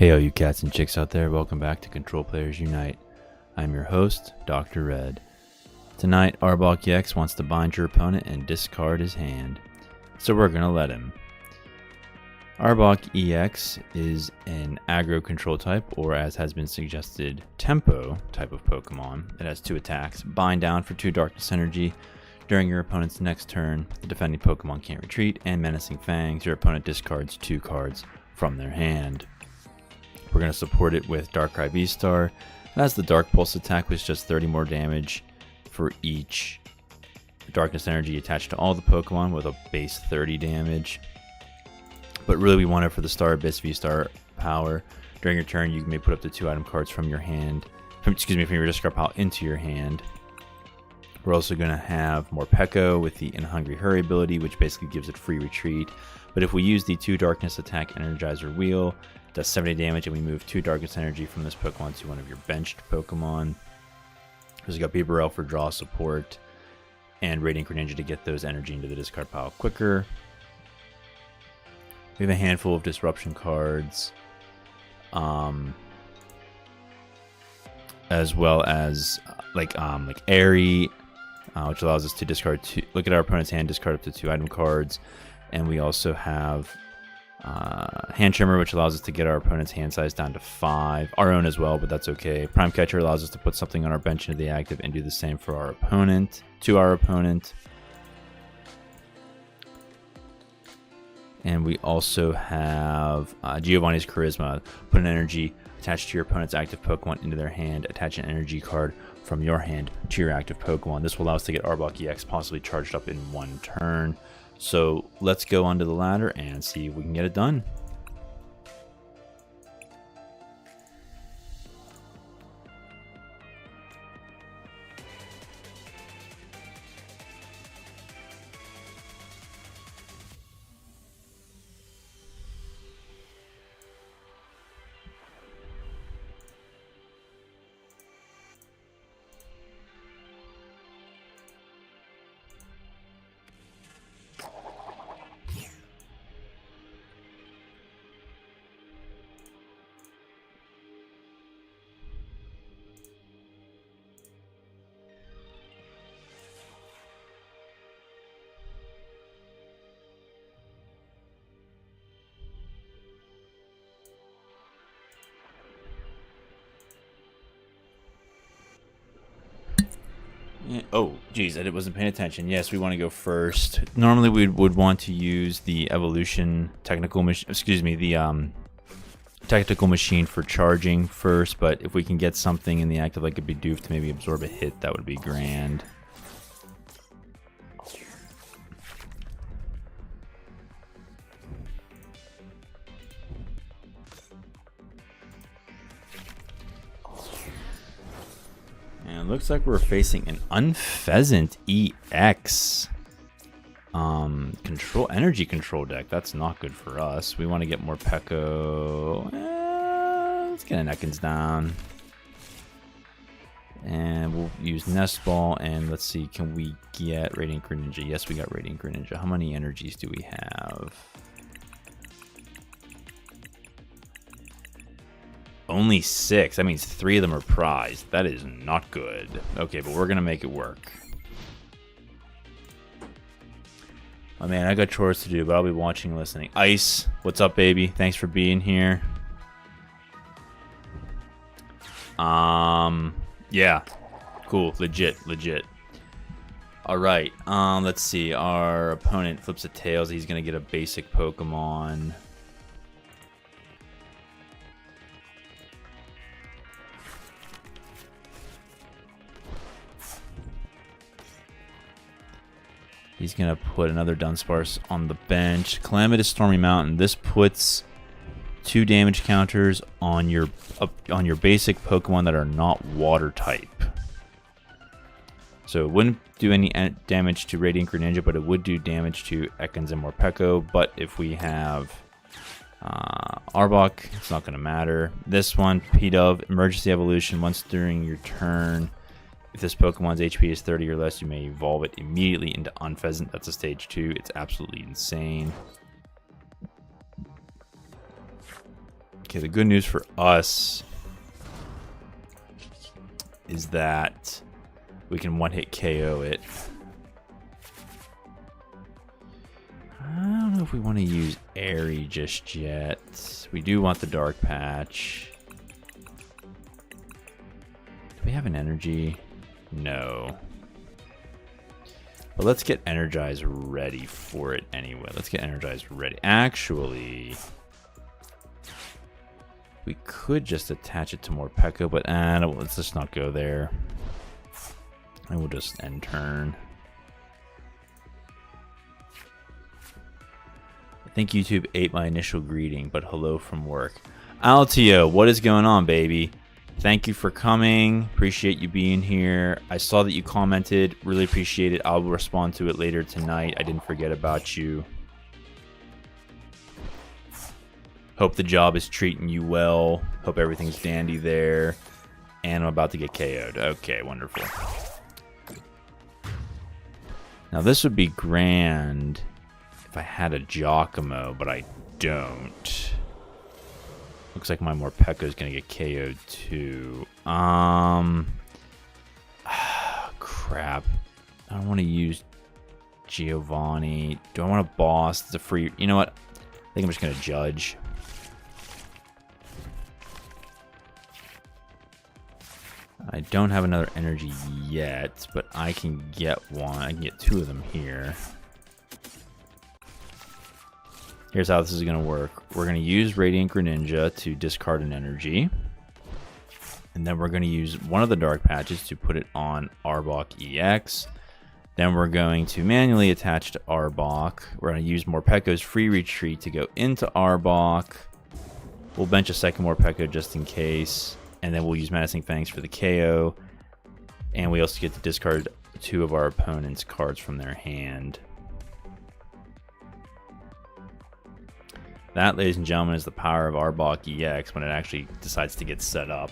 Hey all you cats and chicks out there, welcome back to Control Players Unite. I'm your host, Dr. Red. Tonight, Arbok EX wants to bind your opponent and discard his hand, so we're gonna let him. Arbok EX is an aggro control type, or as has been suggested, tempo type of Pokemon. It has 2 attacks, bind down for 2 darkness energy. During your opponent's next turn, the defending Pokemon can't retreat, and Menacing Fangs, your opponent discards 2 cards from their hand. We're going to support it with Darkrai V-Star. It has the Dark Pulse attack, which does 30 more damage for each darkness energy attached to all the Pokemon with a base 30 damage. But really we want it for the Star Abyss V-Star power. During your turn, you may put up to 2 item cards from your hand, from your discard pile into your hand. We're also going to have more Peko with the In Hungry Hurry ability, which basically gives it free retreat. But if we use the 2 darkness attack Energizer Wheel, it does 70 damage, and we move 2 darkness energy from this Pokemon to one of your benched Pokemon. We've got Bibarel for draw support, and Radiant Greninja to get those energy into the discard pile quicker. We have a handful of disruption cards, as well as like Airy, which allows us to discard 2. Look at our opponent's hand, discard up to 2 item cards, and we also have Hand Trimmer, which allows us to get our opponent's hand size down to 5. Our own as well, but that's okay. Prime Catcher allows us to put something on our bench into the active and do the same for our opponent. To our opponent. And we also have Giovanni's Charisma. Put an energy attached to your opponent's active Pokemon into their hand. Attach an energy card from your hand to your active Pokemon. This will allow us to get Arbok EX possibly charged up in 1 turn. So let's go onto the ladder and see if we can get it done. Oh, geez, I wasn't paying attention. Yes, we want to go first. Normally, we would want to use the evolution technical machine. Excuse me, the technical machine for charging first. But if we can get something in the active, like a Bidoof, to maybe absorb a hit, that would be grand. And it looks like we're facing an Unpheasant EX energy control deck. That's not good for us. We want to get more Peko. Let's get an Ekans down. And we'll use Nest Ball. And let's see, can we get Radiant Greninja? Yes, we got Radiant Greninja. How many energies do we have? Only 6. That means 3 of them are prized. That is not good. Okay, but we're going to make it work. Oh man, I got chores to do, but I'll be watching and listening. Ice, what's up, baby? Thanks for being here. Yeah. Cool. Legit. Alright, let's see. Our opponent flips a Tails. He's going to get a basic Pokemon. He's going to put another Dunsparce on the bench. Calamitous Stormy Mountain. This puts 2 damage counters on your basic Pokemon that are not water type. So it wouldn't do any damage to Radiant Greninja, but it would do damage to Ekans and Morpeko. But if we have Arbok, it's not going to matter. This one, P-Dove, Emergency Evolution. Once during your turn, if this Pokemon's HP is 30 or less, you may evolve it immediately into Unpheasant. That's a stage 2. It's absolutely insane. Okay, the good news for us is that we can one-hit KO it. I don't know if we want to use Airy just yet. We do want the Dark Patch. Do we have an energy? No. But let's get Energize ready for it anyway. Let's get Energize ready. Actually, we could just attach it to more Pekka, but let's just not go there. And we'll just end turn. I think YouTube ate my initial greeting, but hello from work. Altio, what is going on, baby? Thank you for coming. Appreciate you being here. I saw that you commented. Really appreciate it. I'll respond to it later tonight. I didn't forget about you. Hope the job is treating you well. Hope everything's dandy there. And I'm about to get KO'd. Okay, wonderful. Now this would be grand if I had a Giacomo, but I don't. Looks like my Morpeko is going to get KO'd too. Crap. I don't want to use Giovanni. Do I want a boss? It's a free... You know what? I think I'm just going to judge. I don't have another energy yet, but I can get one. I can get two of them here. Here's how this is going to work. We're going to use Radiant Greninja to discard an energy. And then we're going to use one of the Dark Patches to put it on Arbok EX. Then we're going to manually attach to Arbok. We're going to use Morpeko's Free Retreat to go into Arbok. We'll bench a second Morpeko just in case. And then we'll use Menacing Fangs for the KO. And we also get to discard two of our opponent's cards from their hand. That, ladies and gentlemen, is the power of Arbok EX when it actually decides to get set up.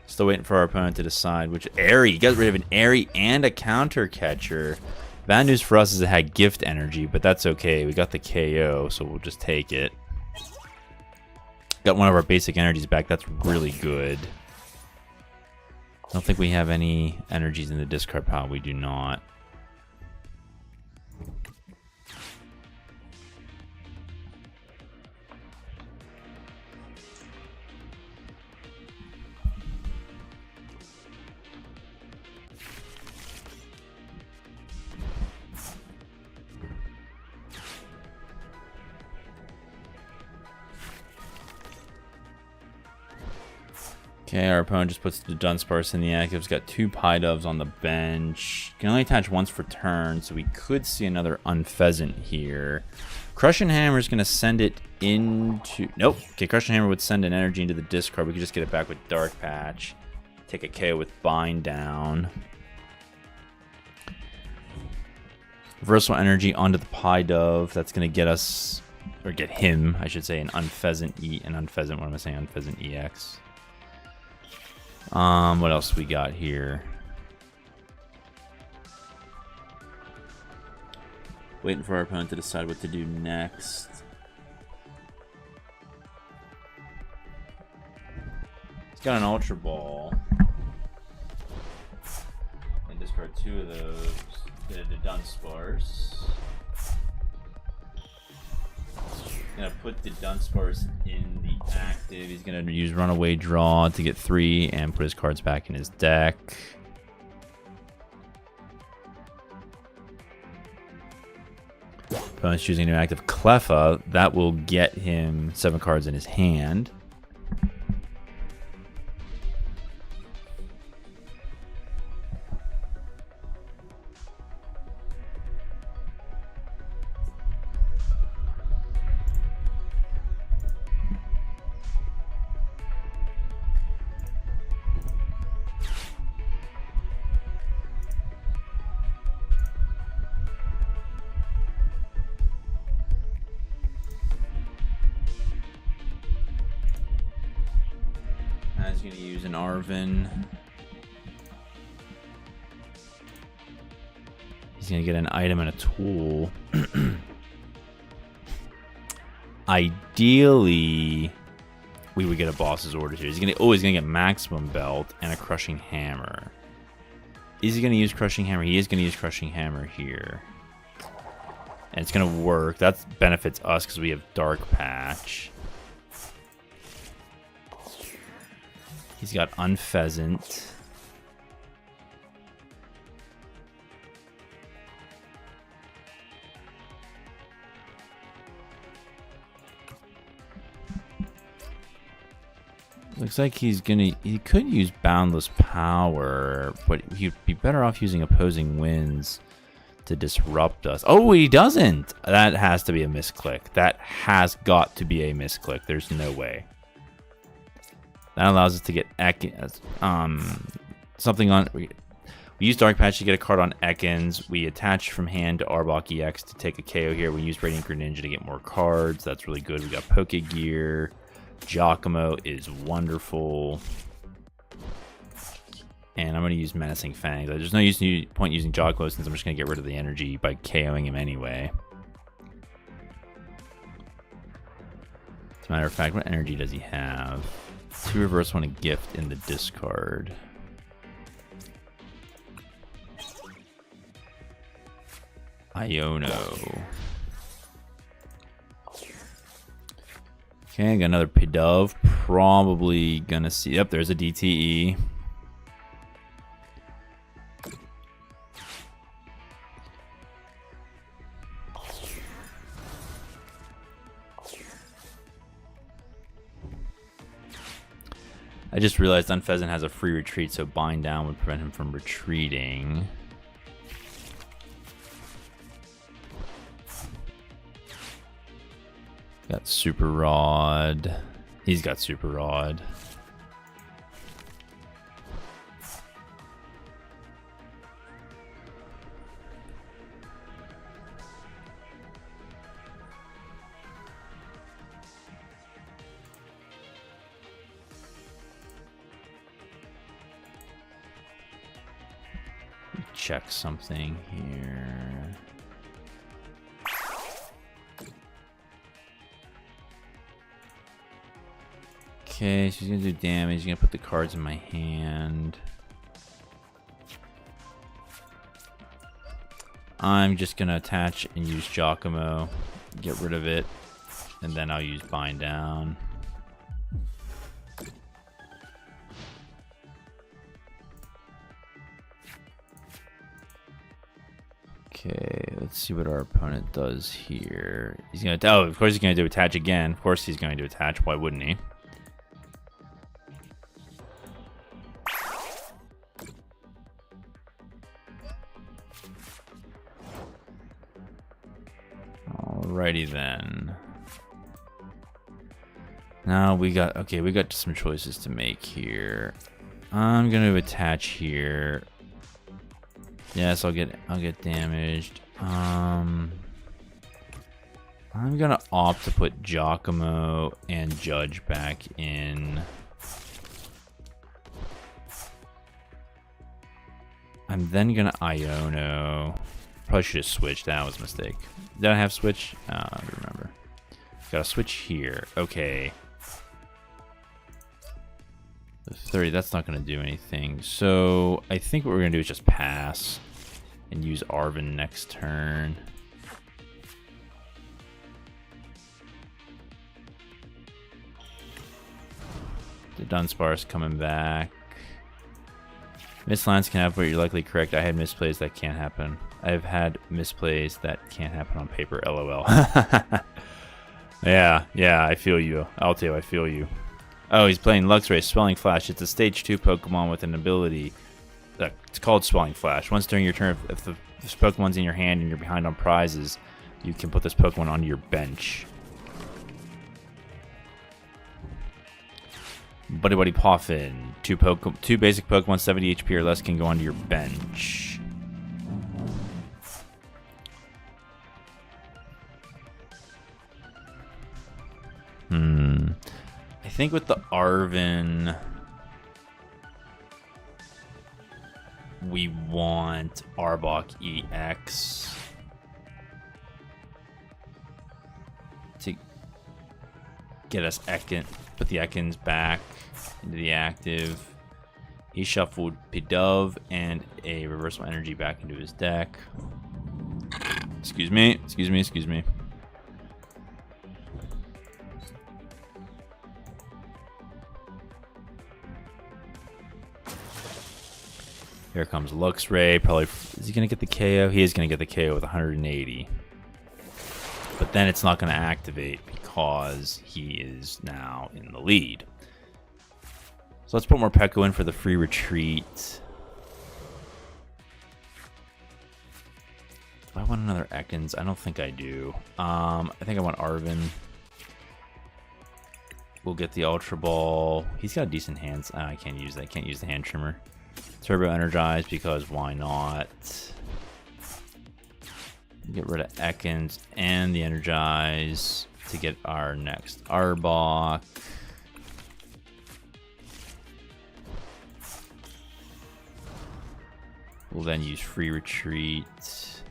Still waiting for our opponent to decide which Airy. You got rid of an Airy and a counter catcher. Bad news for us is it had gift energy, but that's okay. We got the KO, so we'll just take it. Got one of our basic energies back. That's really good. I don't think we have any energies in the discard pile. We do not. Okay, our opponent just puts the Dunsparce in the active. He's got two Piedoves on the bench. Can only attach once per turn, so we could see another Unpheasant here. Crushing Hammer is going to send it into... Nope. Okay, Crushing Hammer would send an energy into the discard. We could just get it back with Dark Patch. Take a KO with Bind Down. Reversal Energy onto the Piedove. That's going to get us... Or get him, I should say, an Unpheasant what am I saying? Unpheasant EX. What else we got here? Waiting for our opponent to decide what to do next. He's got an Ultra Ball. And discard two of those. Get it to Dunsparce. Gonna put the Dunsparce in the active. He's gonna use Runaway Draw to get 3 and put his cards back in his deck. Opponent's choosing an active Cleffa. That will get him 7 cards in his hand. He's going to use an Arven. He's gonna get an item and a tool. Ideally, we would get a boss's orders here. He's gonna get maximum belt and a crushing hammer. Is he gonna use crushing hammer? He is gonna use crushing hammer here. And it's gonna work. That benefits us because we have dark patch. He's got unpheasant. Looks like he could use boundless power, but he'd be better off using opposing winds to disrupt us. Oh, he doesn't! That has to be a misclick. That has got to be a misclick. There's no way. That allows us to get something on. We use Dark Patch to get a card on Ekans. We attach from hand to Arbok EX to take a KO here. We use Radiant Greninja to get more cards. That's really good. We got Poke Gear. Giacomo is wonderful. And I'm going to use Menacing Fangs. There's no point using Giacomo since I'm just going to get rid of the energy by KOing him anyway. As a matter of fact, what energy does he have? 2 reverse, 1 a gift in the discard. Iono. Okay, got another Pidove. Probably gonna see. Yep, there's a DTE. I just realized Unpheasant has a free retreat, so Bind Down would prevent him from retreating. Got Super Rod. He's got Super Rod. Check something here. Okay, she's gonna do damage. She's gonna put the cards in my hand. I'm just gonna attach and use Giacomo, get rid of it, and then I'll use Bind Down. Okay, let's see what our opponent does here. He's gonna, oh, of course he's gonna do attach again. Of course he's going to attach. Why wouldn't he? Alrighty then. Now we got, okay, we got some choices to make here. I'm gonna attach here. Yes, I'll get damaged. I'm gonna opt to put Giacomo and Judge back in. I'm then gonna Iono. Probably should have switched. That was a mistake. Did I have switch? I don't remember. Gotta switch here. Okay. 30, that's not going to do anything. So I think what we're going to do is just pass and use Arven next turn. The Dunsparce coming back. Mislines can happen, but you're likely correct. I had misplays that can't happen. I've had misplays that can't happen on paper. LOL. Yeah, I feel you. Altio, I feel you. Oh, he's playing Luxray, Swelling Flash. It's a stage 2 Pokemon with an ability. It's called Swelling Flash. Once during your turn, if this Pokemon's in your hand and you're behind on prizes, you can put this Pokemon onto your bench. Buddy Buddy Poffin. Two basic Pokemon, 70 HP or less, can go onto your bench. I think with the Arven, we want Arbok EX to get us put the Ekans back into the active. He shuffled Pidove and a reversal energy back into his deck. Excuse me. Here comes Luxray. Probably, is he going to get the KO? He is going to get the KO with 180. But then it's not going to activate because he is now in the lead. So let's put more Pekko in for the free retreat. Do I want another Ekans? I don't think I do. I think I want Arven. We'll get the Ultra Ball. He's got decent hands. I can't use that. I can't use the hand trimmer. Turbo Energize because why not? Get rid of Ekans and the Energize to get our next Arbok. We'll then use free retreat.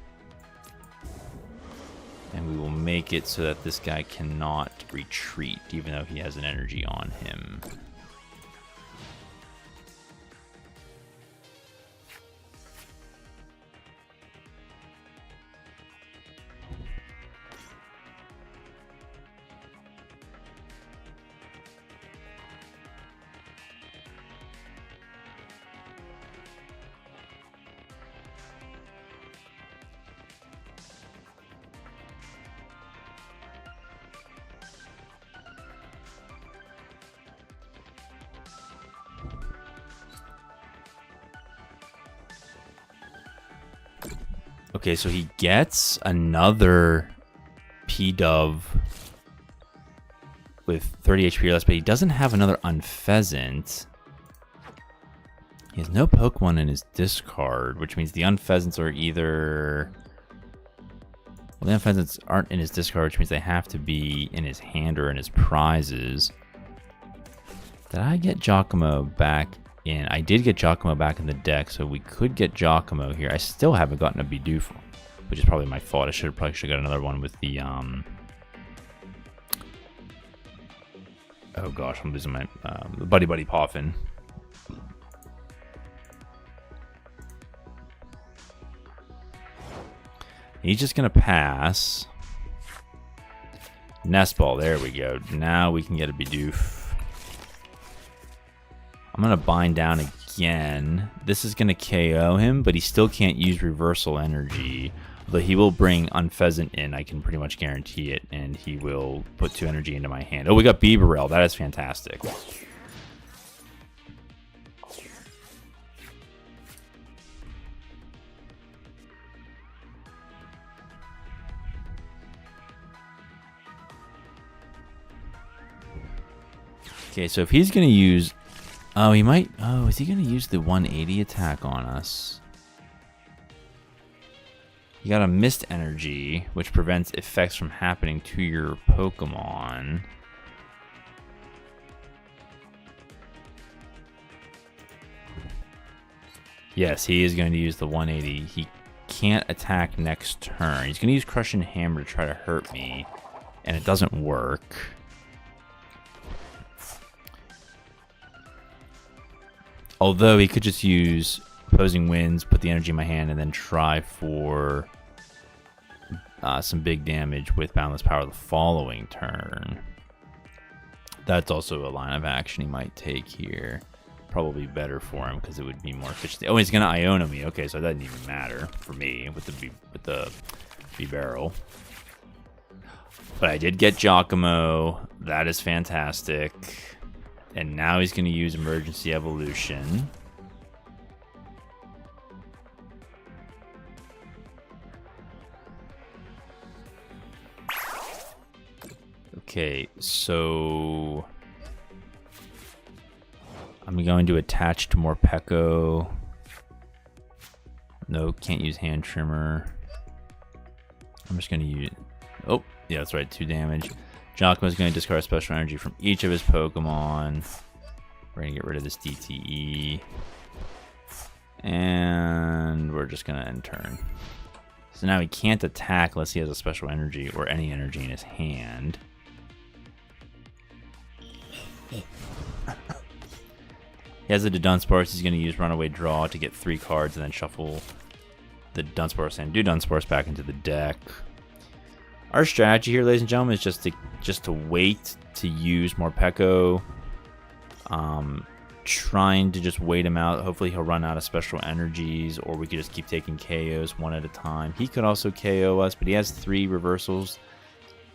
And we will make it so that this guy cannot retreat, even though he has an energy on him. Okay, so he gets another P-Dove with 30 HP or less, but he doesn't have another Unpheasant. He has no Pokemon in his discard, which means the Unpheasants are either... Well, the Unpheasants aren't in his discard, which means they have to be in his hand or in his prizes. Did I get Giacomo back in? I did get Giacomo back in the deck, so we could get Giacomo here. I still haven't gotten a Bidoof, which is probably my fault. I probably should have got another one with the oh gosh, I'm losing my Buddy Poffin. He's just gonna pass. Nest Ball, there we go. Now we can get a Bidoof. I'm going to bind down again. This is going to KO him, but he still can't use Reversal Energy. Although he will bring Unpheasant in, I can pretty much guarantee it, and he will put 2 energy into my hand. Oh, we got Bibarel. That is fantastic. Okay, so if he's going to use... Oh, he might... Oh, is he going to use the 180 attack on us? You got a Mist Energy, which prevents effects from happening to your Pokemon. Yes, he is going to use the 180. He can't attack next turn. He's going to use Crushing Hammer to try to hurt me, and it doesn't work. Although he could just use Opposing Winds, put the energy in my hand, and then try for some big damage with Boundless Power the following turn. That's also a line of action he might take here. Probably better for him because it would be more efficient. Oh, he's gonna Iona me. Okay, so that doesn't even matter for me with the B-Barrel. But I did get Giacomo. That is fantastic. And now he's going to use Emergency Evolution. Okay, so I'm going to attach to more Pekko. No, can't use Hand Trimmer. I'm just going to use... Oh, yeah, that's right, 2 damage. Giacomo is going to discard special energy from each of his Pokemon. We're going to get rid of this DTE. And we're just going to end turn. So now he can't attack unless he has a special energy or any energy in his hand. He has the Dunsparce. He's going to use Runaway Draw to get 3 cards and then shuffle the Dunsparce and do Dunsparce back into the deck. Our strategy here, ladies and gentlemen, is just to wait to use Morpeko. Trying to just wait him out. Hopefully he'll run out of special energies, or we could just keep taking KOs one at a time. He could also KO us, but he has 3 reversals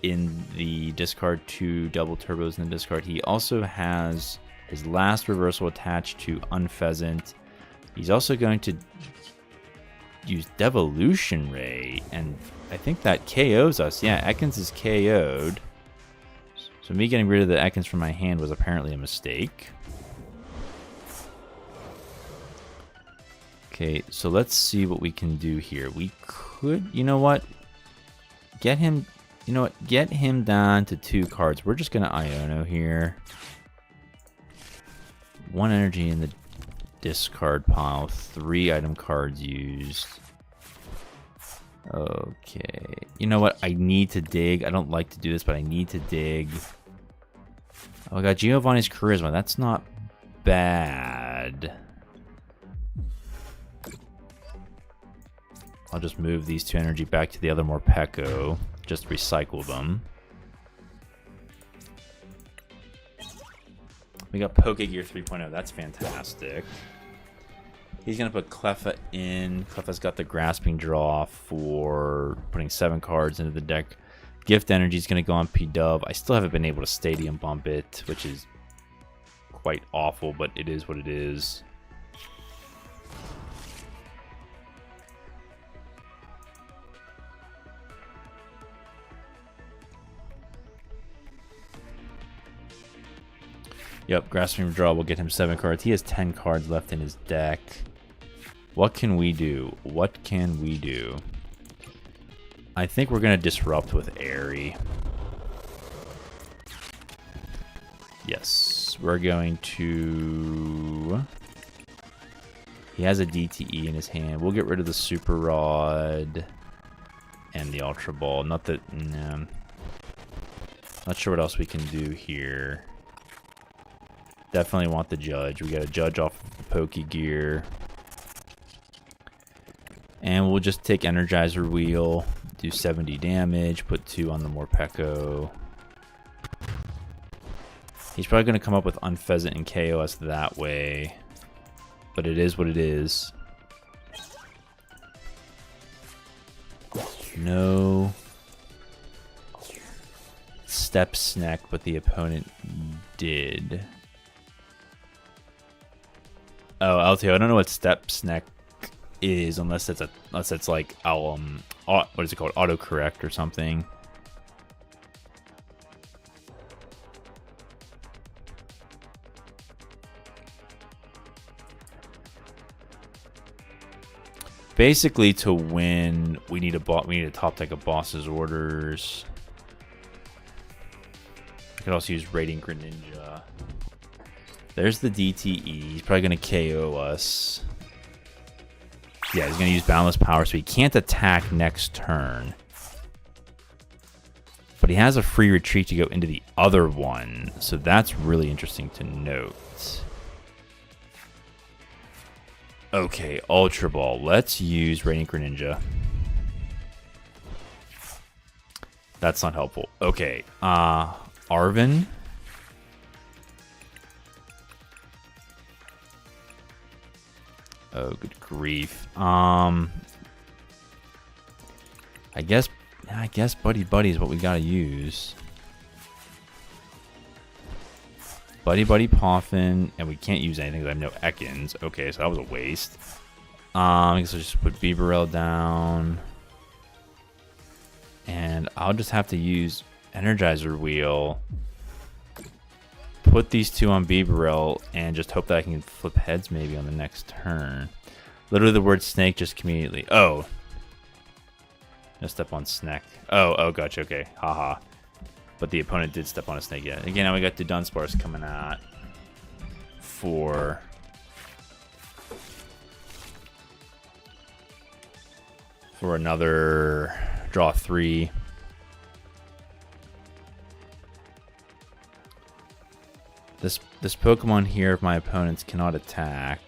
in the discard, 2 double turbos in the discard. He also has his last reversal attached to Unpheasant. He's also going to use Devolution Ray, and I think that KOs us. Yeah, Ekans is KO'd. So me getting rid of the Ekans from my hand was apparently a mistake. Okay, so let's see what we can do here. We could, you know what? Get him, you know what? Get him down to 2 cards. We're just going to Iono here. 1 energy in the discard pile. 3 item cards used. Okay. You know what? I need to dig. I don't like to do this, but I need to dig. Oh, I got Giovanni's Charisma. That's not bad. I'll just move these 2 energy back to the other Morpeko. Just recycle them. We got Pokegear 3.0. That's fantastic. He's going to put Cleffa in. Cleffa's got the Grasping Draw for putting 7 cards into the deck. Gift Energy is going to go on P-Dub. I still haven't been able to Stadium Bump it, which is quite awful, but it is what it is. Yep, Grasping Draw will get him 7 cards. He has 10 cards left in his deck. What can we do? What can we do? I think we're going to disrupt with Airy. Yes, we're going to... He has a DTE in his hand. We'll get rid of the Super Rod and the Ultra Ball. Not that... No. Not sure what else we can do here. Definitely want the Judge. We got a Judge off the Pokegear. And we'll just take Energizer Wheel, do 70 damage, put 2 on the Morpeko. He's probably going to come up with Unpheasant and KO us that way. But it is what it is. No Step Snack, but the opponent did. Oh, LTO, I don't know what Step Snack is unless it's like what is it called? Autocorrect or something. Basically, to win, we need a top deck of Boss's Orders. I could also use Radiant Greninja. There's the DTE. He's probably going to KO us. Yeah, he's going to use Boundless Power, so he can't attack next turn. But he has a free retreat to go into the other one, so that's really interesting to note. Okay, Ultra Ball. Let's use Radiant Greninja. That's not helpful. Okay, Arven. Oh, good grief. I guess Buddy Buddy is what we gotta use. Buddy Buddy Poffin, and we can't use anything because I have no Ekans. Okay, so that was a waste. I guess I'll just put Bibarel down. And I'll just have to use Energizer Wheel. Put these 2 on Bibarel and just hope that I can flip heads maybe on the next turn. Literally the word snake just immediately. Oh. No step on snake. Oh, gotcha. Okay. Haha. But the opponent did step on a snake yet. Again, now we got the Dunsparce coming out for for another draw 3. This Pokemon here, if my opponents cannot attack,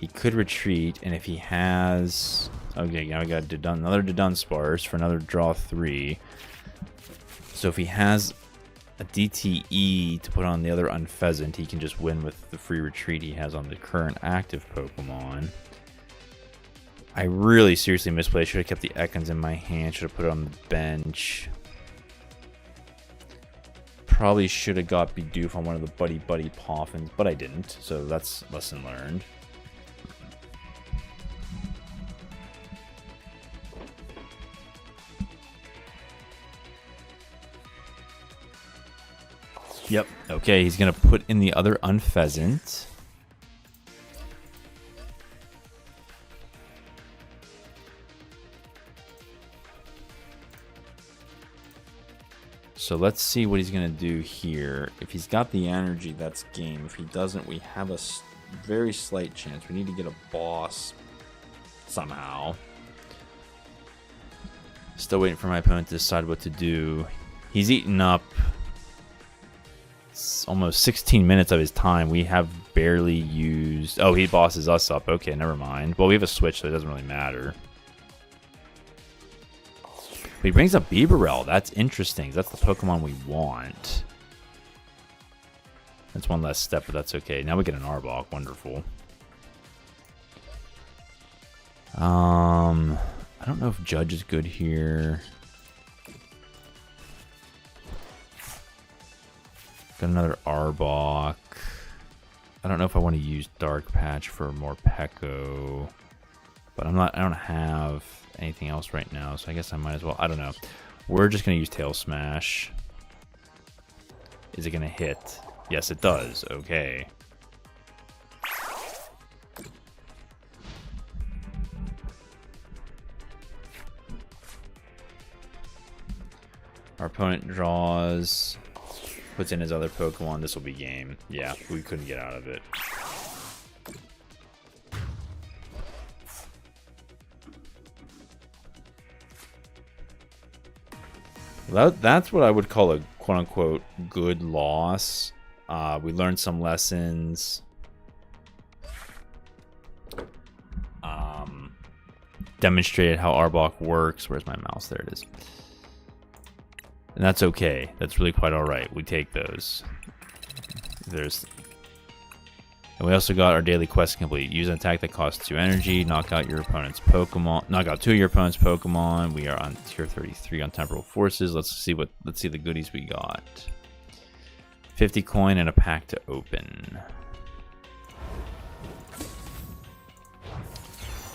he could retreat, and if he has... Okay, now we got another Dudunsparce for another draw 3. So if he has a DTE to put on the other Unpheasant, he can just win with the free retreat he has on the current active Pokemon. I really seriously misplayed. Should have kept the Ekans in my hand. Should have put it on the bench. Probably should have got Bidoof on one of the Buddy Poffins, but I didn't. So that's lesson learned. Yep. Okay, he's going to put in the other Unpheasant. So let's see what he's going to do here. If he's got the energy, that's game. If he doesn't, we have a very slight chance. We need to get a boss somehow. Still waiting for my opponent to decide what to do. He's eaten up almost 16 minutes of his time. We have barely used... Oh, he bosses us up. Okay, never mind. Well, we have a switch, so it doesn't really matter. But he brings up Bibarel. That's interesting. That's the Pokemon we want. That's one less step, but that's okay. Now we get an Arbok. Wonderful. I don't know if Judge is good here. Got another Arbok. I don't know if I want to use Dark Patch for more Peko, but I don't have anything else right now, so I guess I might as well. I don't know. We're just gonna use Tail Smash. Is it gonna hit? Yes, it does. Okay. Our opponent draws. Puts in his other Pokemon. This will be game. Yeah, we couldn't get out of it. That's what I would call a quote-unquote good loss. We learned some lessons. Demonstrated how Arbok works. Where's my mouse? There it is. And that's okay. That's really quite alright. We take those. And we also got our daily quest complete. Use an attack that costs 2 energy. Knock out your opponent's Pokemon. Knock out 2 of your opponent's Pokemon. We are on tier 33 on Temporal Forces. Let's see the goodies we got. 50 coin and a pack to open.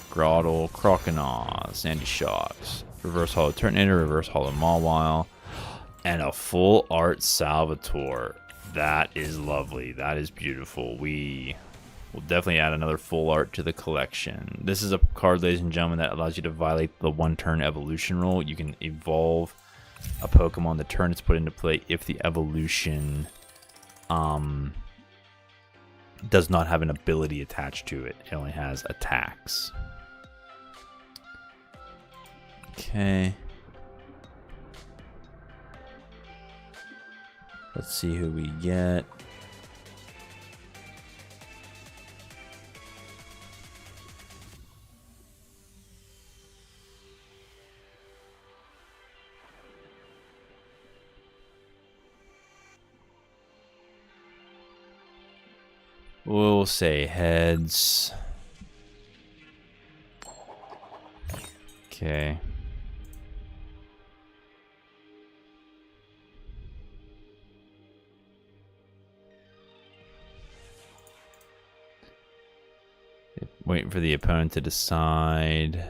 Groddle, Croconaw, Sandy Shocks, Reverse Hollow Turtonator, Reverse Hollow Mawile, and a full art Salvatore. That is lovely. That is beautiful. We will definitely add another full art to the collection. This is a card, ladies and gentlemen, that allows you to violate the 1-turn evolution rule. You can evolve a Pokemon the turn it's put into play if the evolution does not have an ability attached to it. It only has attacks. Okay. Let's see who we get. We'll say heads. Okay. Waiting for the opponent to decide.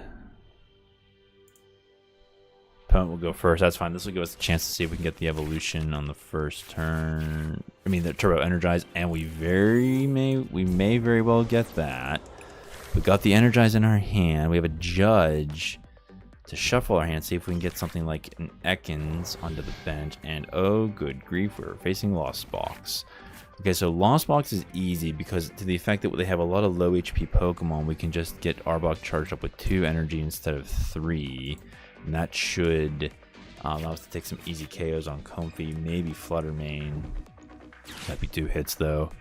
Opponent will go first. That's fine. This will give us a chance to see if we can get the evolution on the first turn. I mean, the Turbo Energize, and we may very well get that. We got the Energize in our hand. We have a Judge to shuffle our hand, see if we can get something like an Ekans onto the bench. And oh, good grief, we're facing Lost Box. Okay, so Lost Box is easy because to the effect that they have a lot of low HP Pokemon, we can just get Arbok charged up with 2 energy instead of 3. And that should allow us to take some easy KOs on Comfy, maybe Fluttermane. That'd be 2 hits though.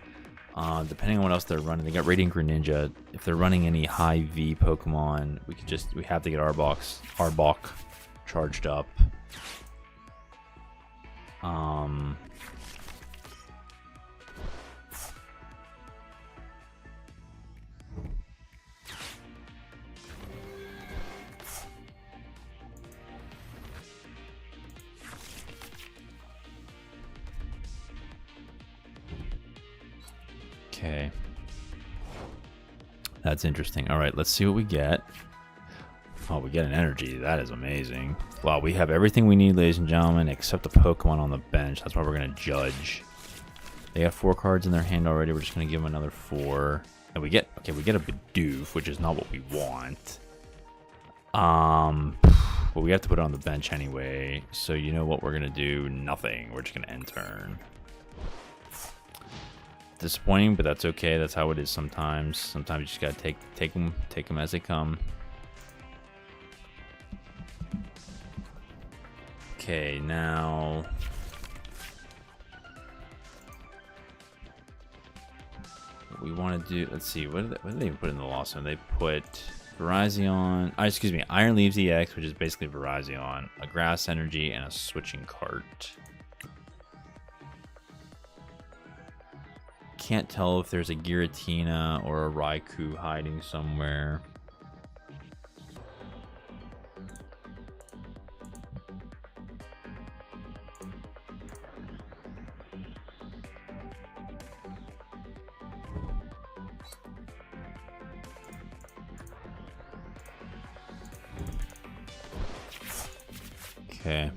Depending on what else they're running, they got Radiant Greninja. If they're running any high V Pokemon, we have to get Arbok charged up. Okay. That's interesting. All right, let's see what we get. Oh, we get an energy. That is amazing. Wow, we have everything we need, ladies and gentlemen, except the Pokemon on the bench. That's why we're going to judge. They have 4 cards in their hand already. We're just going to give them another 4. And we get a Bidoof, which is not what we want. But we have to put it on the bench anyway. So you know what we're going to do? Nothing. We're just going to end turn. Disappointing, but that's okay. That's how it is sometimes. Sometimes you just gotta take them as they come. Okay, now what we want to do. Let's see. What did they even put in the lost one? They put Virizion. Excuse me, Iron Leaves EX, which is basically Virizion, a Grass Energy, and a Switching Cart. Can't tell if there's a Giratina or a Raikou hiding somewhere. Okay.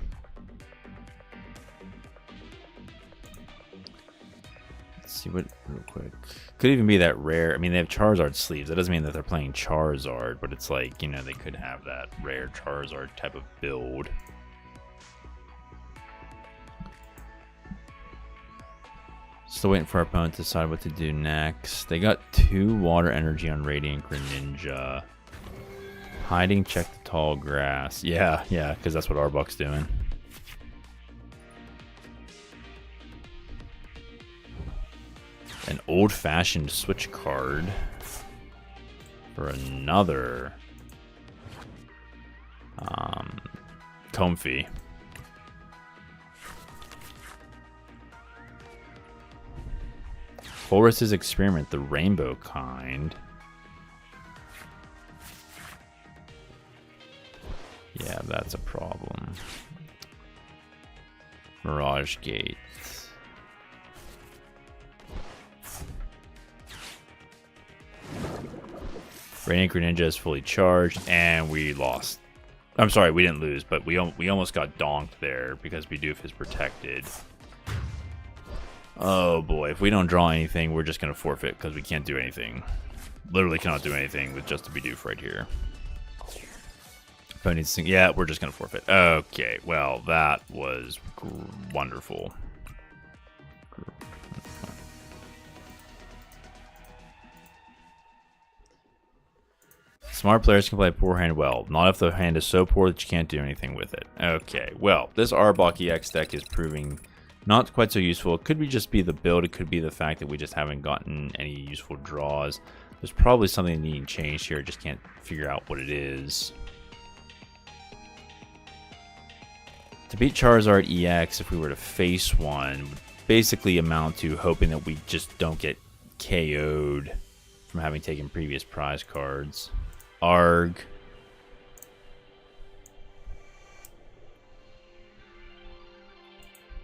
See what real quick. Could even be that rare. I mean, they have Charizard sleeves. That doesn't mean that they're playing Charizard, but it's like, you know, they could have that rare Charizard type of build. Still waiting for our opponent to decide what to do next. They got 2 water energy on Radiant Greninja. Hiding, check the tall grass. Yeah, because that's what Arbok's doing. An old-fashioned switch card for another Comfy. Forest's Experiment, the rainbow kind. Yeah, that's a problem. Mirage Gate. Radiant Greninja is fully charged, and we lost. I'm sorry, we didn't lose, but we almost got donked there because Bidoof is protected. Oh boy, if we don't draw anything, we're just going to forfeit because we can't do anything. Literally cannot do anything with just a Bidoof right here. Yeah, we're just going to forfeit. Okay, well, that was wonderful. Smart players can play poor hand well. Not if the hand is so poor that you can't do anything with it. Okay, well, this Arbok EX deck is proving not quite so useful. It could just be the build. It could be the fact that we just haven't gotten any useful draws. There's probably something needing changed here. I just can't figure out what it is. To beat Charizard EX, if we were to face one, would basically amount to hoping that we just don't get KO'd from having taken previous prize cards. Arg.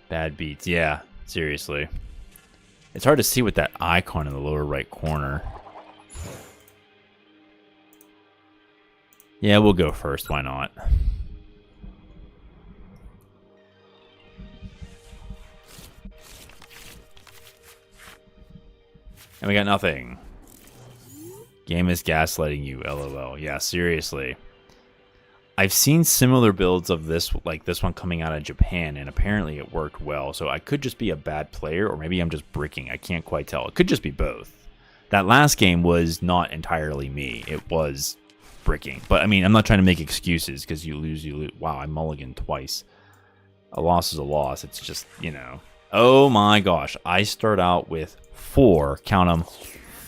Bad beats. Yeah, seriously. It's hard to see with that icon in the lower right corner. Yeah, we'll go first. Why not? And we got nothing. Game is gaslighting you, LOL. Yeah, seriously. I've seen similar builds of this, like this one coming out of Japan, and apparently it worked well. So I could just be a bad player, or maybe I'm just bricking. I can't quite tell. It could just be both. That last game was not entirely me. It was bricking. But, I mean, I'm not trying to make excuses because you lose, you lose. Wow, I mulliganed twice. A loss is a loss. It's just, you know. Oh, my gosh. I start out with 4, count them,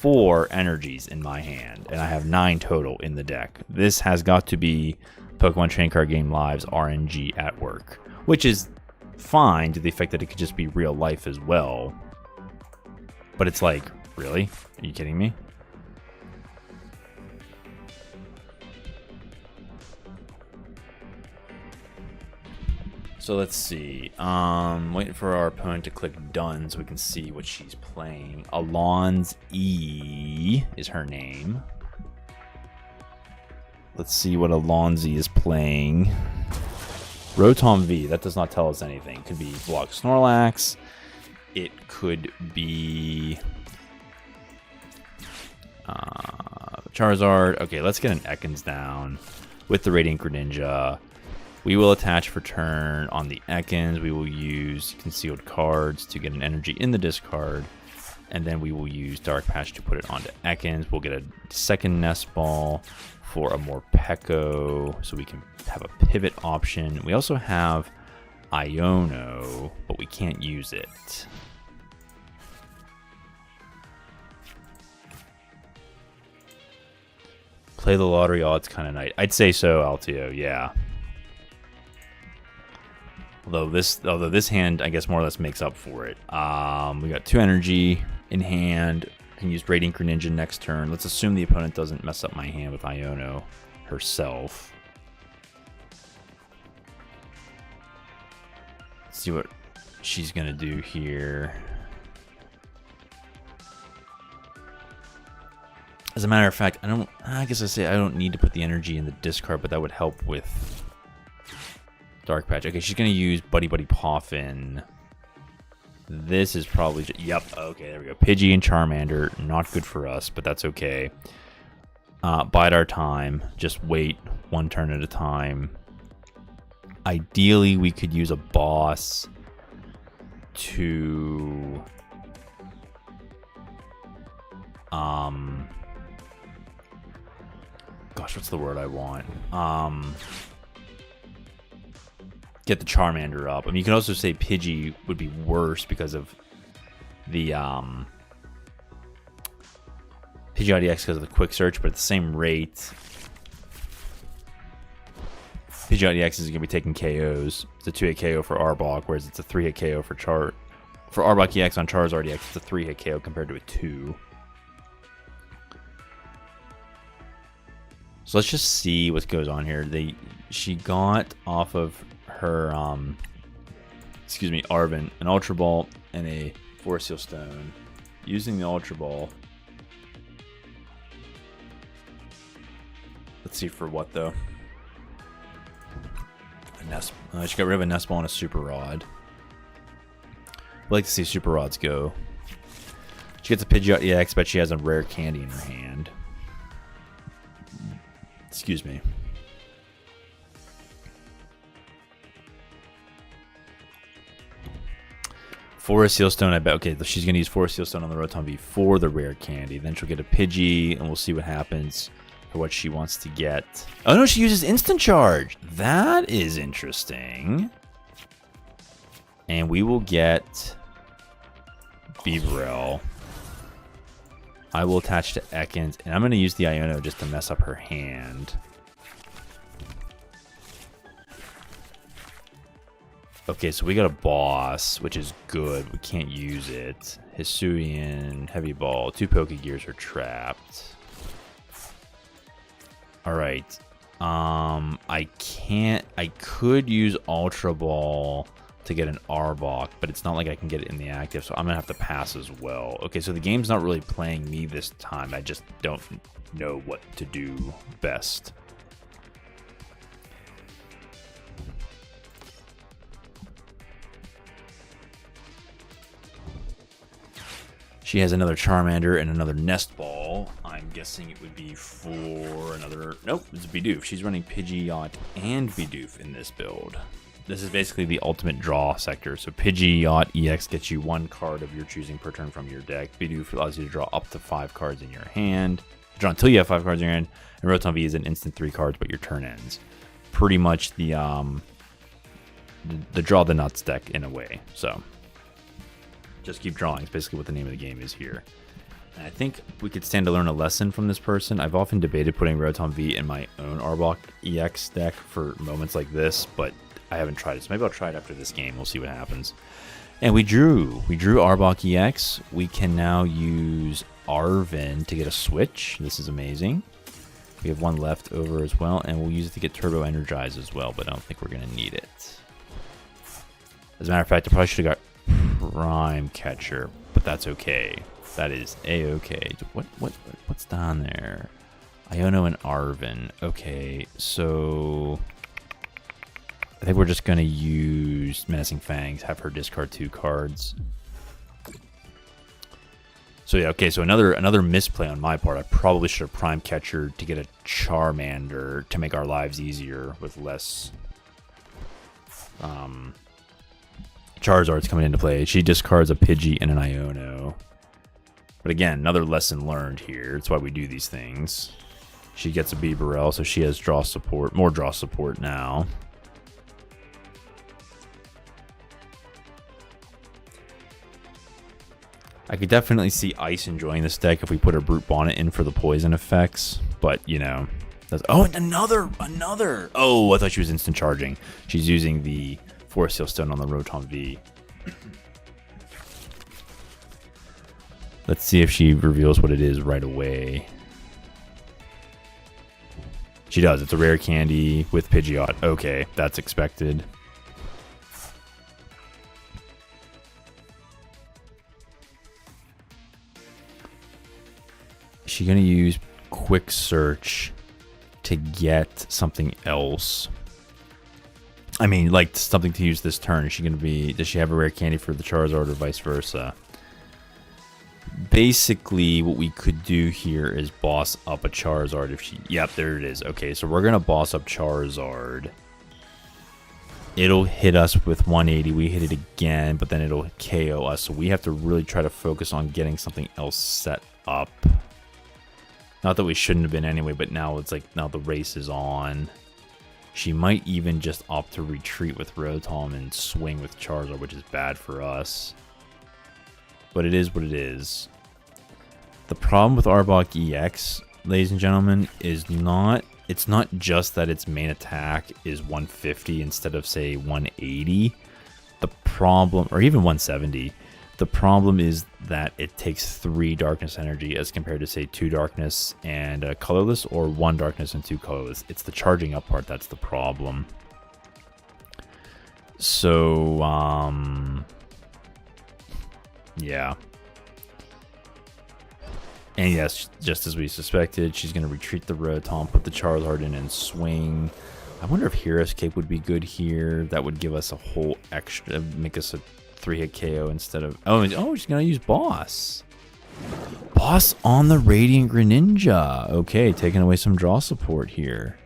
4 energies in my hand. And I have 9 total in the deck. This has got to be Pokemon Trading Card Game Live's RNG at work, which is fine to the effect that it could just be real life as well. But it's like, really? Are you kidding me? So let's see. Waiting for our opponent to click done so we can see what she's playing. Alon's E is her name. Let's see what Alonzi is playing. Rotom V, that does not tell us anything. Could be Block Snorlax. It could be Charizard. Okay, let's get an Ekans down with the Radiant Greninja. We will attach for turn on the Ekans. We will use concealed cards to get an energy in the discard. And then we will use Dark Patch to put it onto Ekans. We'll get a second Nest Ball for a more Peko, so we can have a pivot option. We also have Iono, but we can't use it. Play the lottery odds kind of night. I'd say so, Altio, yeah. Although this hand, I guess, more or less makes up for it. We got 2 energy in hand. Can use Radiant Greninja next turn. Let's assume the opponent doesn't mess up my hand with Iono herself. Let's see what she's gonna do here. As a matter of fact, I guess I say I don't need to put the energy in the discard, but that would help with Dark Patch. Okay, she's gonna use Buddy Buddy Poffin. This is probably yep. Okay, there we go. Pidgey and Charmander, not good for us, but that's okay. Bide our time. Just wait 1 turn at a time. Ideally, we could use a boss to gosh, what's the word I want? Get the Charmander up. I mean, you can also say Pidgey would be worse because of the Pidgey IDX because of the quick search, but at the same rate, Pidgey IDX is going to be taking KOs. It's a 2-hit KO for Arbok, whereas it's a 3-hit KO for Arbok EX on Charizard EX. It's a 3-hit KO compared to a 2. So let's just see what goes on here. She got off of her Arven an Ultra Ball and a Forest Seal Stone. Using the Ultra Ball, let's see for what though. She got rid of a Nest Ball and a Super Rod. I'd like to see Super Rods go. She gets a Pidgeot EX, but she has a rare candy in her hand. Excuse me. Forest Seal Stone, I bet. Okay, she's going to use Forest Seal Stone on the Rotom V for the rare candy. Then she'll get a Pidgey, and we'll see what happens for what she wants to get. Oh, no, she uses Instant Charge. That is interesting. And we will get Beaverell. I will attach to Ekans, and I'm going to use the Iono just to mess up her hand. Okay, so we got a boss, which is good. We can't use it. Hisuian, Heavy Ball, 2 Pokegears are trapped. Alright. I could use Ultra Ball to get an Arbok, but it's not like I can get it in the active, so I'm going to have to pass as well. Okay, so the game's not really playing me this time. I just don't know what to do best. She has another Charmander and another Nest Ball. I'm guessing it would be for another... Nope, it's Bidoof. She's running Pidgeot and Bidoof in this build. This is basically the ultimate draw sector. So Pidgeot EX gets you 1 card of your choosing per turn from your deck. Bidoof allows you to draw up to 5 cards in your hand. Draw until you have 5 cards in your hand. And Rotom V is an instant 3 cards, but your turn ends. Pretty much the draw the nuts deck in a way. So just keep drawing. It's basically what the name of the game is here. And I think we could stand to learn a lesson from this person. I've often debated putting Rotom V in my own Arbok EX deck for moments like this, but I haven't tried it, so maybe I'll try it after this game. We'll see what happens. And we drew Arbok EX. We can now use Arven to get a switch. This is amazing. We have 1 left over as well, and we'll use it to get Turbo Energize as well, but I don't think we're going to need it. As a matter of fact, I probably should have got Prime Catcher, but that's okay. That is A-okay. What's down there? Iono and Arven. Okay, so I think we're just going to use Menacing Fangs, have her discard 2 cards. So yeah, okay, so another misplay on my part. I probably should have Prime Catcher to get a Charmander to make our lives easier with less Charizards coming into play. She discards a Pidgey and an Iono. But again, another lesson learned here. That's why we do these things. She gets a Bibarel, so she has draw support, more draw support now. I could definitely see Ice enjoying this deck if we put a Brute Bonnet in for the poison effects, but you know, that's, oh, and another. Oh, I thought she was instant charging. She's using the Forest Seal Stone on the Rotom V. Let's see if she reveals what it is right away. She does. It's a rare candy with Pidgeot. Okay, that's expected. Is she going to use Quick Search to get something else? I mean, like something to use this turn. Is she going to be... Does she have a rare candy for the Charizard or vice versa? Basically, what we could do here is boss up a Charizard if she... Yep, there it is. Okay, so we're going to boss up Charizard. It'll hit us with 180. We hit it again, but then it'll KO us. So we have to really try to focus on getting something else set up. Not that we shouldn't have been anyway, but now it's like, now the race is on. She might even just opt to retreat with Rotom and swing with Charizard, which is bad for us. But it is what it is. The problem with Arbok EX, ladies and gentlemen, is it's not just that its main attack is 150 instead of, say, 180. The problem, or even 170, the problem is that it takes 3 darkness energy as compared to, say, 2 darkness and colorless, or 1 darkness and 2 colorless. It's the charging up part that's the problem. So, yeah. And yes, just as we suspected, she's going to retreat the Rotom, put the Charizard in, and swing. I wonder if Hero Escape would be good here. That would give us a whole extra, make us a 3-hit KO instead of... Oh, she's going to use Boss. Boss on the Radiant Greninja. Okay, taking away some draw support here.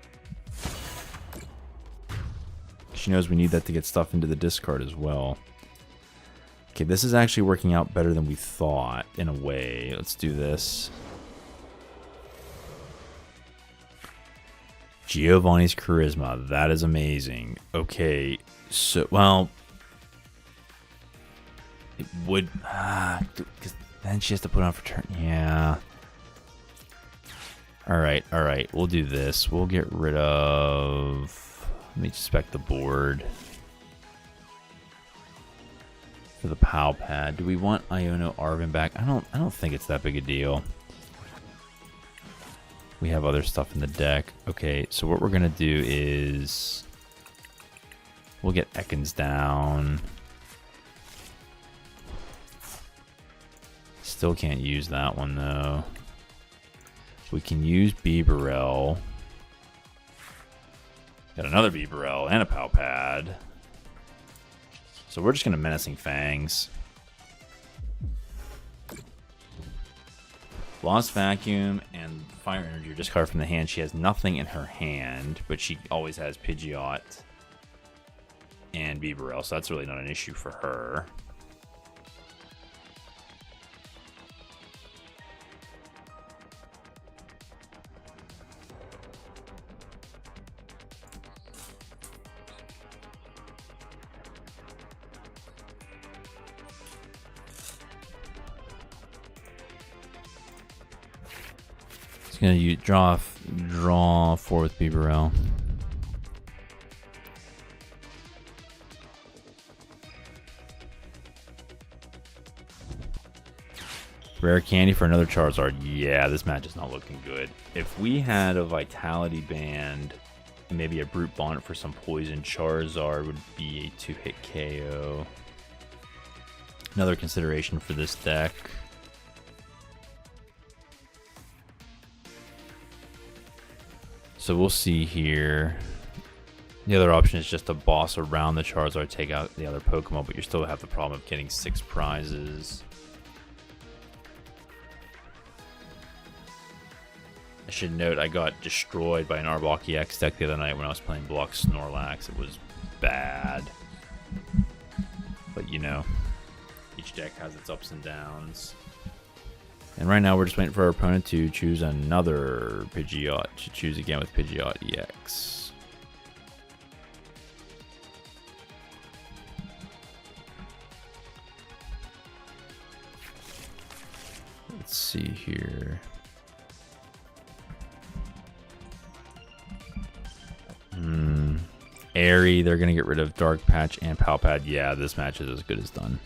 She knows we need that to get stuff into the discard as well. Okay, this is actually working out better than we thought, in a way. Let's do this. Giovanni's Charisma. That is amazing. Okay, so, well... It would... because then she has to put on for turn... Yeah. Alright. We'll do this. We'll get rid of... Let me spec the board. For the POW pad. Do we want Iono Arven back? I don't think it's that big a deal. We have other stuff in the deck. Okay, so what we're gonna do is we'll get Ekans down. Still can't use that one though. We can use Bibarel. Got another Bibarel and a POW pad. So we're just going to Menacing Fangs. Lost Vacuum and Fire Energy discard from the hand. She has nothing in her hand, but she always has Pidgeot and Beaverell, so that's really not an issue for her. Gonna draw 4 with Beaverell. Rare candy for another Charizard. Yeah, this match is not looking good. If we had a Vitality Band and maybe a Brute Bonnet for some poison, Charizard would be a 2-hit KO. Another consideration for this deck. So we'll see here. The other option is just to boss around the Charizard, take out the other Pokemon, but you still have the problem of getting 6 prizes. I should note I got destroyed by an Arbok EX deck the other night when I was playing Block Snorlax. It was bad. But you know, each deck has its ups and downs. And right now we're just waiting for our opponent to choose another Pidgeot, to choose again with Pidgeot EX. Let's see here. Airy, they're going to get rid of Dark Patch and Palpad. Yeah, this match is as good as done.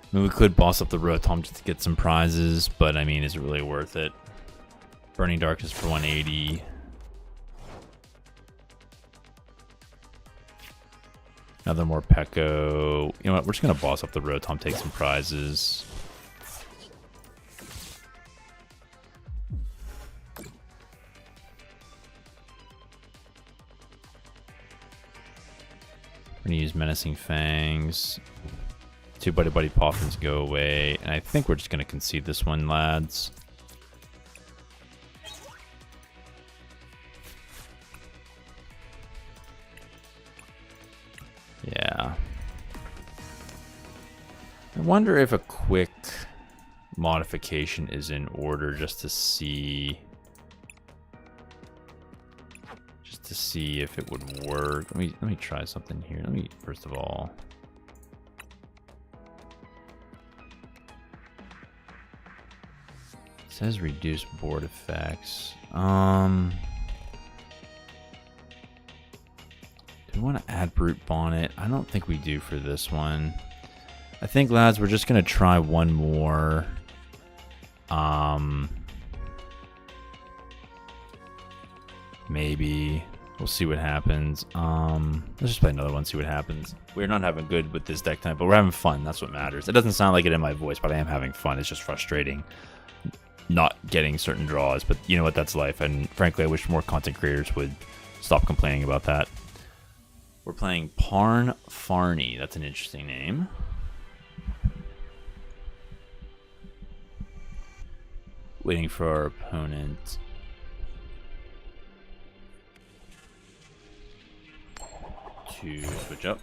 I mean, we could boss up the Rotom just to get some prizes, but I mean, is it really worth it? Burning Darkness for 180. Another more Pekko. You know what? We're just going to boss up the Rotom, take some prizes. We're going to use Menacing Fangs. 2 Buddy Buddy Poffins go away. And I think we're just going to concede this one, lads. Yeah. I wonder if a quick modification is in order just to see if it would work. Let me try something here. Let me first of all. It says reduce board effects. Do we want to add Brute Bonnet? I don't think we do for this one. I think, lads, we're just going to try one more. Maybe. We'll see what happens. Let's just play another one, see what happens. We're not having good with this deck type, but we're having fun. That's what matters. It doesn't sound like it in my voice, but I am having fun. It's just frustrating not getting certain draws. But you know what? That's life. And frankly, I wish more content creators would stop complaining about that. We're playing Parn Farney. That's an interesting name. Waiting for our opponent. To switch up.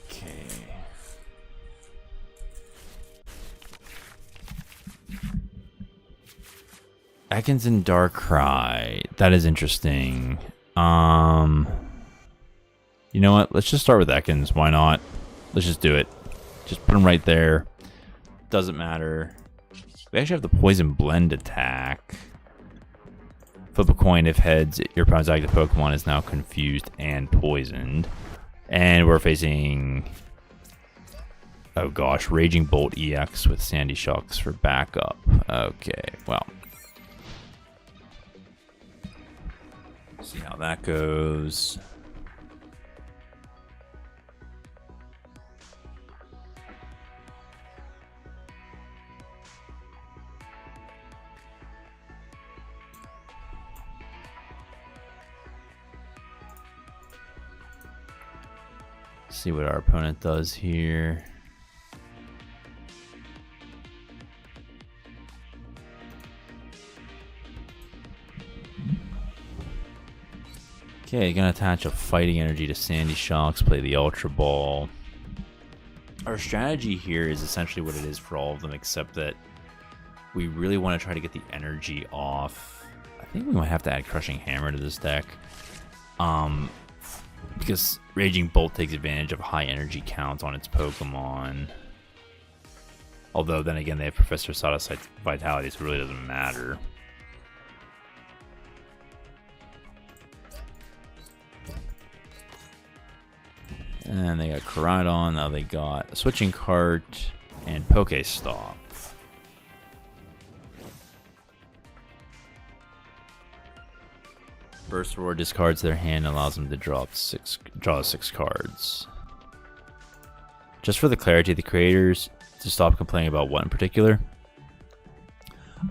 Okay. Ekans and Darkrai. That is interesting. You know what? Let's just start with Ekans. Why not? Let's just do it. Just put him right there. Doesn't matter. We actually have the Poison Blend attack. Flip a coin if heads. Your opponent's active Pokemon is now confused and poisoned. And we're facing... oh gosh, Raging Bolt EX with Sandy Shocks for backup. Okay, well. See how that goes. See what our opponent does here. Okay, gonna attach a fighting energy to Sandy Shocks, play the Ultra Ball. Our strategy here is essentially what it is for all of them, except that we really want to try to get the energy off. I think we might have to add Crushing Hammer to this deck. Because Raging Bolt takes advantage of high energy count on its Pokemon. Although then again they have Professor Sawdust's Vitality, so it really doesn't matter. And they got Koraidon, now they got a Switching Cart and Pokestop. Burst Roar discards their hand, allows them to draw 6 cards. Just for the clarity of the creators, to stop complaining about what in particular?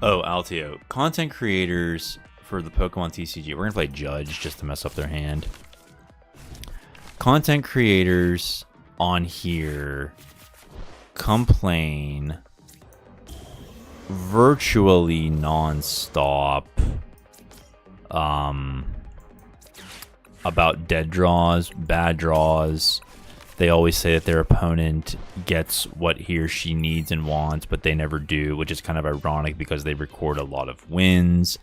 Oh, Altio. Content creators for the Pokemon TCG. We're going to play Judge just to mess up their hand. Content creators on here complain virtually non-stop about dead draws, bad draws. They always say that their opponent gets what he or she needs and wants, but they never do, which is kind of ironic because they record a lot of wins.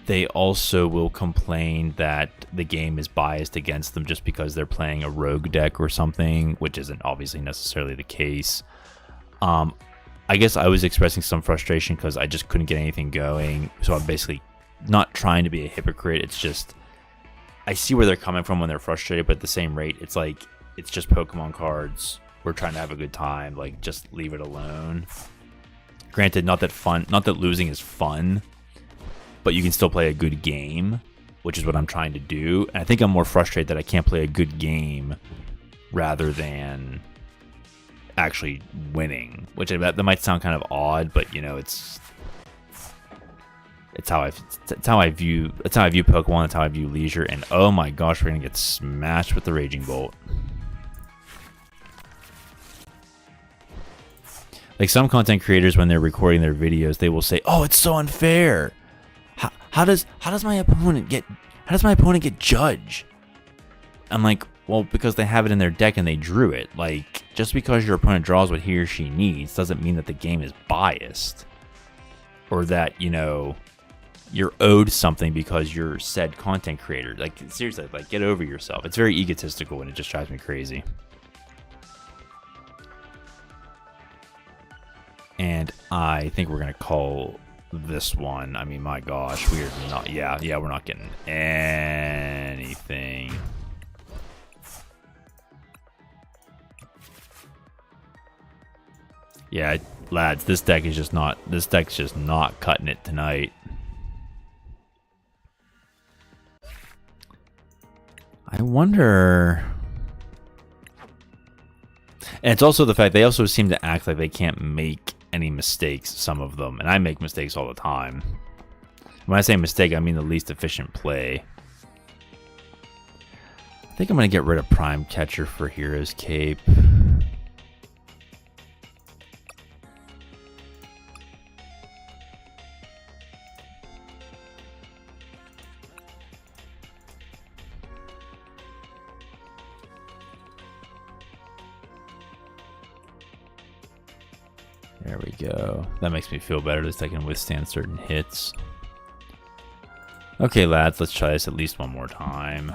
They also will complain that the game is biased against them just because they're playing a rogue deck or something, which isn't obviously necessarily the case. I guess I was expressing some frustration because I just couldn't get anything going. So I'm basically not trying to be a hypocrite. It's just, I see where they're coming from when they're frustrated, but at the same rate, it's like, it's just Pokemon cards. We're trying to have a good time. Like, just leave it alone. Granted, not that losing is fun, but you can still play a good game, which is what I'm trying to do. And I think I'm more frustrated that I can't play a good game rather than actually winning, which that might sound kind of odd, but you know, it's how I view Pokemon. It's how I view Leisure. And oh my gosh, we're gonna get smashed with the Raging Bolt. Like some content creators, when they're recording their videos, they will say, "Oh, it's so unfair. How does my opponent get Judge?" I'm like, well, because they have it in their deck and they drew it. Like, just because your opponent draws what he or she needs doesn't mean that the game is biased, or that, you know, you're owed something because you're said content creator. Like, seriously, like, get over yourself. It's very egotistical and it just drives me crazy. And I think we're gonna call this one. I mean, my gosh, we're not. Yeah, we're not getting anything. Yeah, lads, this deck's just not cutting it tonight. I wonder. And it's also the fact they also seem to act like they can't make any mistakes, some of them. And I make mistakes all the time. When I say mistake, I mean the least efficient play. I think I'm going to get rid of Prime Catcher for Hero's Cape. There we go. That makes me feel better. At least I can withstand certain hits. Okay, lads, let's try this at least one more time.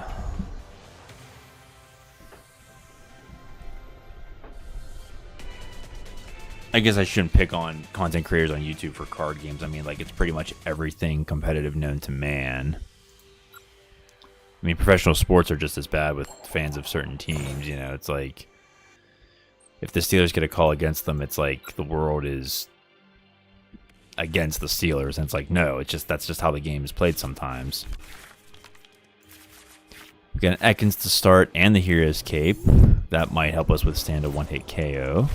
I guess I shouldn't pick on content creators on YouTube for card games. I mean, like, it's pretty much everything competitive known to man. I mean, professional sports are just as bad with fans of certain teams, you know. It's like, if the Steelers get a call against them, it's like the world is against the Steelers. And it's like, no, that's just how the game is played sometimes. We got an Ekans to start and the Hero's Cape. That might help us withstand a one-hit KO.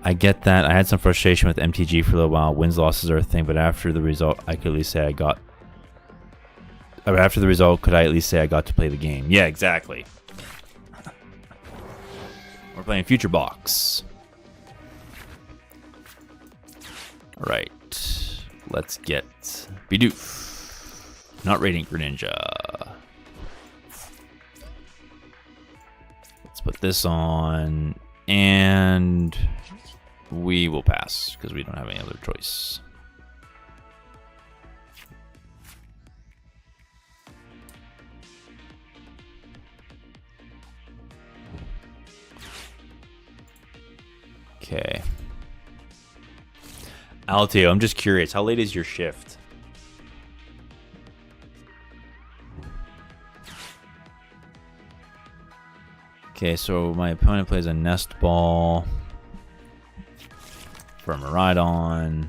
I get that. I had some frustration with MTG for a little while. Wins, losses are a thing, but after the result, I could at least say I got... After the result, could I at least say I got to play the game? Yeah, exactly. We're playing Future Box. Alright. Let's get Bidoof. Not Radiant Greninja. Let's put this on. And we will pass because we don't have any other choice. Okay. Altio, I'm just curious. How late is your shift? Okay, so my opponent plays a Nest Ball for a Miraidon.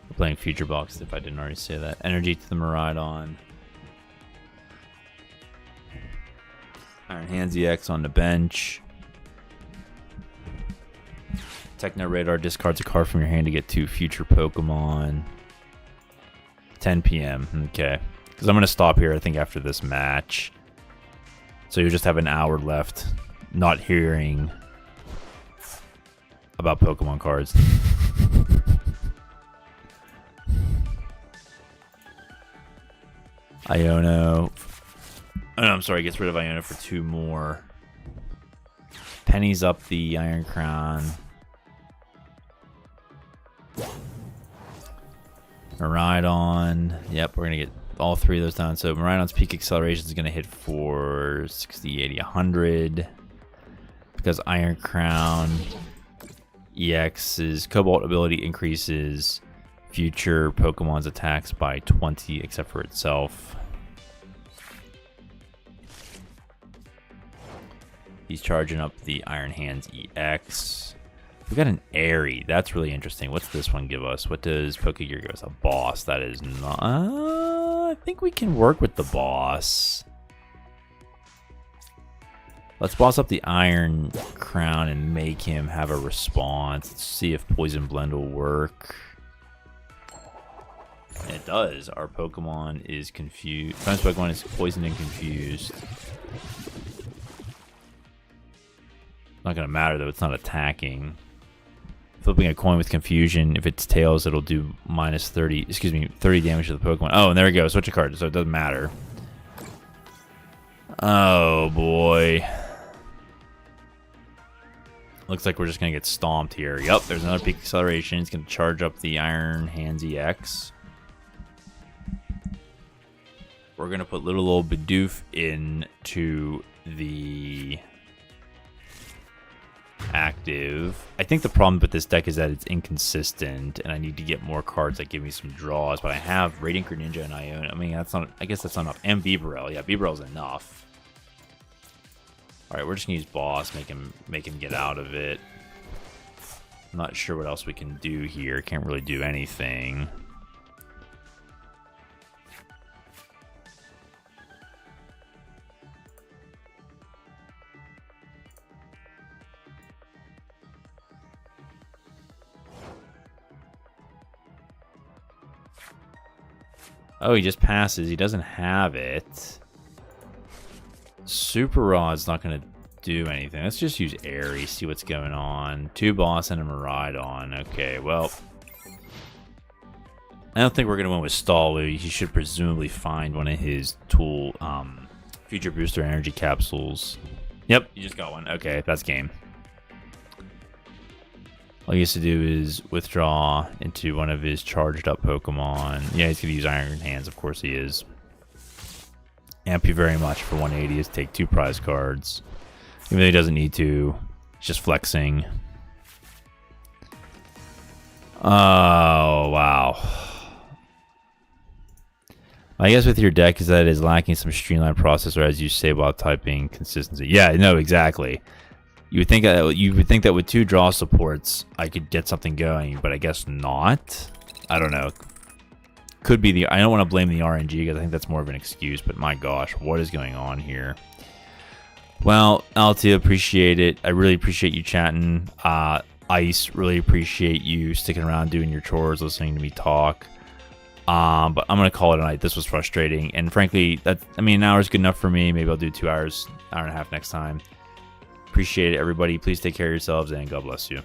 We're playing Future Box if I didn't already say that. Energy to the Miraidon. Iron Hands EX on the bench. Techno Radar discards a card from your hand to get 2 future Pokemon. 10 p.m. Okay. Because I'm going to stop here, I think, after this match. So you just have an hour left not hearing about Pokemon cards. Iono. Oh, no, I'm sorry, gets rid of Iono for 2 more. Pennies up the Iron Crown. Miraidon. Yep, we're going to get all 3 of those down. So Miraidon's peak acceleration is going to hit for 60, 80, 100. Because Iron Crown EX's Cobalt ability increases future Pokemon's attacks by 20 except for itself. He's charging up the Iron Hands EX. We got an Airy. That's really interesting. What's this one give us? What does Pokegear give us? A boss. That is not... I think we can work with the boss. Let's boss up the Iron Crown and make him have a response. Let's see if Poison Blend will work. And it does. Our Pokemon is confused. Friend's Pokemon is poisoned and confused. Not going to matter, though. It's not attacking. Flipping a coin with confusion. If it's tails, it'll do minus 30, 30 damage to the Pokemon. Oh, and there we go. Switch a card, so it doesn't matter. Oh, boy. Looks like we're just going to get stomped here. Yep, there's another peak acceleration. It's going to charge up the Iron Hands EX. We're going to put little old Bidoof into the active. I think the problem with this deck is that it's inconsistent, and I need to get more cards that give me some draws. But I have Radiant Greninja and Iono. I mean, that's not. I guess that's not enough. And Bibarel. Yeah, Bibarel's enough. All right, we're just gonna use Boss, make him get out of it. I'm not sure what else we can do here. Can't really do anything. Oh, he just passes. He doesn't have it. Super Rod's not going to do anything. Let's just use Airy, see what's going on. 2 Boss and a Miraidon. Okay, well. I don't think we're going to win with Stall. He should presumably find one of his tool, Future Booster Energy Capsules. Yep, you just got one. Okay, that's game. All he has to do is withdraw into one of his charged up Pokemon. Yeah, he's going to use Iron Hands. Of course he is. Amp you very much for 180 is take 2 prize cards. Even though he doesn't need to. He's just flexing. Oh, wow. I guess with your deck is that it is lacking some streamlined processor as you say while typing consistency. Yeah, no, exactly. You would think that with 2 draw supports, I could get something going, but I guess not. I don't know. Could be the... I don't want to blame the RNG because I think that's more of an excuse, but my gosh, what is going on here? Well, Altia, appreciate it. I really appreciate you chatting. Ice, really appreciate you sticking around doing your chores, listening to me talk. But I'm gonna call it a night. This was frustrating, and frankly, an hour is good enough for me. Maybe I'll do 2 hours, hour and a half next time. Appreciate it, everybody. Please take care of yourselves, and God bless you.